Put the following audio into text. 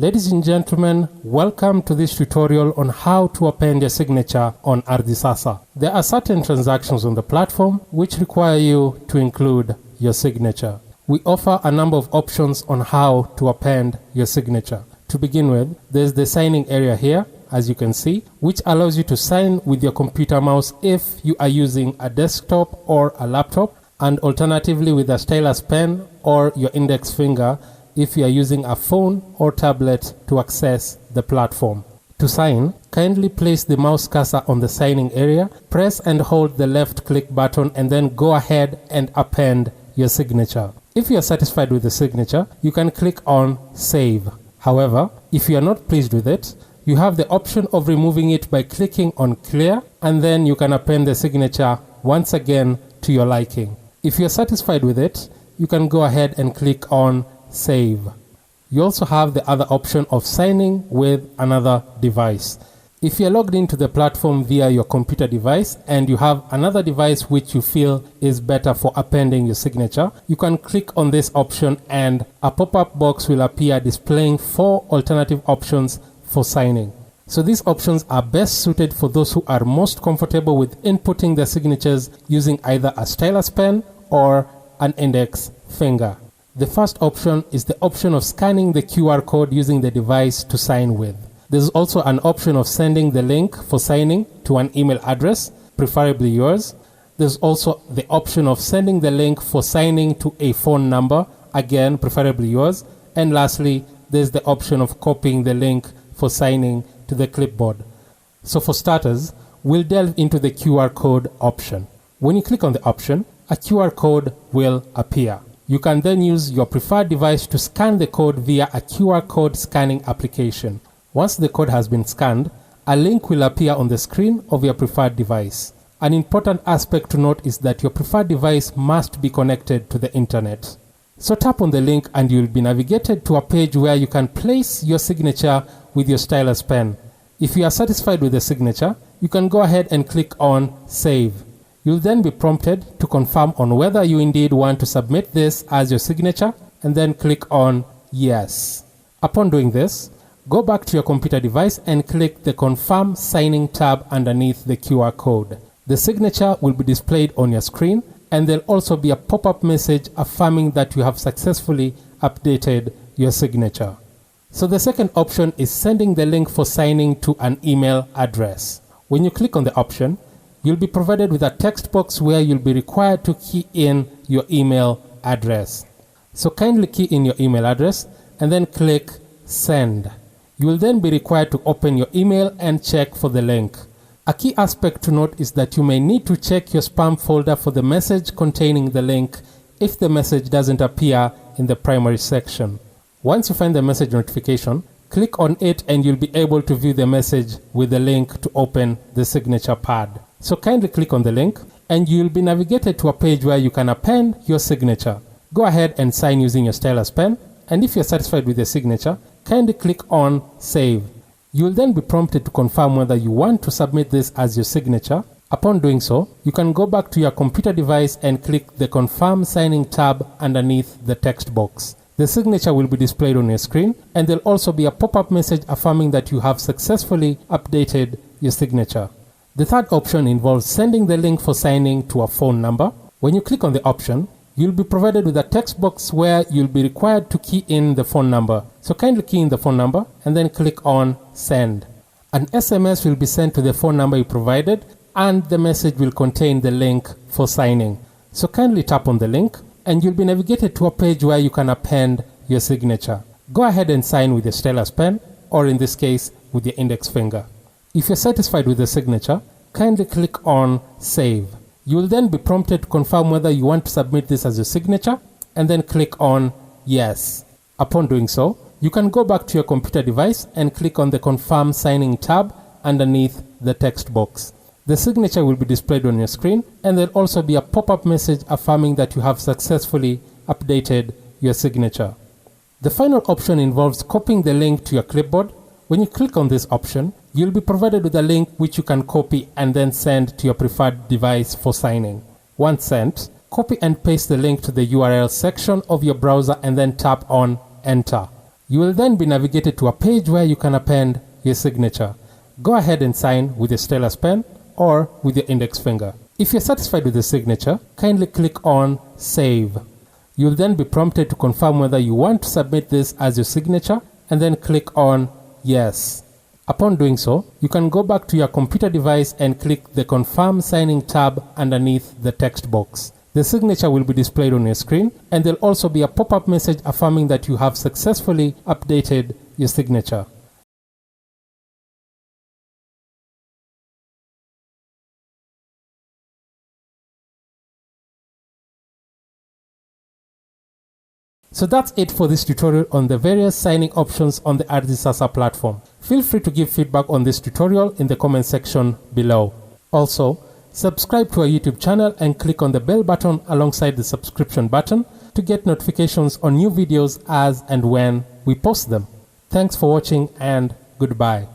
Ladies and gentlemen, welcome to this tutorial on how to append your signature on ArdhiSasa. There are certain transactions on the platform which require you to include your signature. We offer a number of options on how to append your signature. To begin with, there's the signing area here, as you can see, which allows you to sign with your computer mouse if you are using a desktop or a laptop, and alternatively with a stylus pen or your index finger if you are using a phone or tablet to access the platform. To sign, kindly place the mouse cursor on the signing area, press and hold the left click button, and then go ahead and append your signature. If you are satisfied with the signature, you can click on Save. However, if you are not pleased with it, you have the option of removing it by clicking on Clear, and then you can append the signature once again to your liking. If you are satisfied with it, you can go ahead and click on Save. You also have the other option of signing with another device. If you're logged into the platform via your computer device and you have another device which you feel is better for appending your signature, you can click on this option and a pop-up box will appear displaying 4 alternative options for signing. So these options are best suited for those who are most comfortable with inputting their signatures using either a stylus pen or an index finger. The first option is the option of scanning the QR code using the device to sign with. There's also an option of sending the link for signing to an email address, preferably yours. There's also the option of sending the link for signing to a phone number, again, preferably yours. And lastly, there's the option of copying the link for signing to the clipboard. So for starters, we'll delve into the QR code option. When you click on the option, a QR code will appear. You can then use your preferred device to scan the code via a QR code scanning application. Once the code has been scanned, a link will appear on the screen of your preferred device. An important aspect to note is that your preferred device must be connected to the internet. So tap on the link and you'll be navigated to a page where you can place your signature with your stylus pen. If you are satisfied with the signature, you can go ahead and click on Save. You'll then be prompted to confirm on whether you indeed want to submit this as your signature, and then click on Yes. Upon doing this, go back to your computer device and click the Confirm Signing tab underneath the QR code. The signature will be displayed on your screen, and there'll also be a pop-up message affirming that you have successfully updated your signature. So the second option is sending the link for signing to an email address. When you click on the option, you'll be provided with a text box where you'll be required to key in your email address. So kindly key in your email address and then click Send. You will then be required to open your email and check for the link. A key aspect to note is that you may need to check your spam folder for the message containing the link if the message doesn't appear in the primary section. Once you find the message notification, click on it and you'll be able to view the message with the link to open the signature pad. So kindly click on the link and you'll be navigated to a page where you can append your signature. Go ahead and sign using your stylus pen, and if you're satisfied with your signature, kindly click on Save. You'll then be prompted to confirm whether you want to submit this as your signature. Upon doing so, you can go back to your computer device and click the Confirm Signing tab underneath the text box. The signature will be displayed on your screen, and there'll also be a pop-up message affirming that you have successfully updated your signature. The third option involves sending the link for signing to a phone number. When you click on the option, you'll be provided with a text box where you'll be required to key in the phone number. So kindly key in the phone number and then click on Send. An SMS will be sent to the phone number you provided, and the message will contain the link for signing. So kindly tap on the link and you'll be navigated to a page where you can append your signature. Go ahead and sign with your stylus pen, or in this case, with your index finger. If you're satisfied with the signature, kindly click on Save. You will then be prompted to confirm whether you want to submit this as your signature, and then click on Yes. Upon doing so, you can go back to your computer device and click on the Confirm Signing tab underneath the text box. The signature will be displayed on your screen, and there'll also be a pop-up message affirming that you have successfully updated your signature. The final option involves copying the link to your clipboard. When you click on this option, you'll be provided with a link which you can copy and then send to your preferred device for signing. Once sent, copy and paste the link to the URL section of your browser and then tap on Enter. You will then be navigated to a page where you can append your signature. Go ahead and sign with your stylus pen or with your index finger. If you're satisfied with the signature, kindly click on Save. You'll then be prompted to confirm whether you want to submit this as your signature and then click on Yes. Upon doing so, you can go back to your computer device and click the Confirm Signing tab underneath the text box. The signature will be displayed on your screen, and there'll also be a pop-up message affirming that you have successfully updated your signature. So that's it for this tutorial on the various signing options on the ArdhiSasa platform. Feel free to give feedback on this tutorial in the comment section below. Also, subscribe to our YouTube channel and click on the bell button alongside the subscription button to get notifications on new videos as and when we post them. Thanks for watching and goodbye.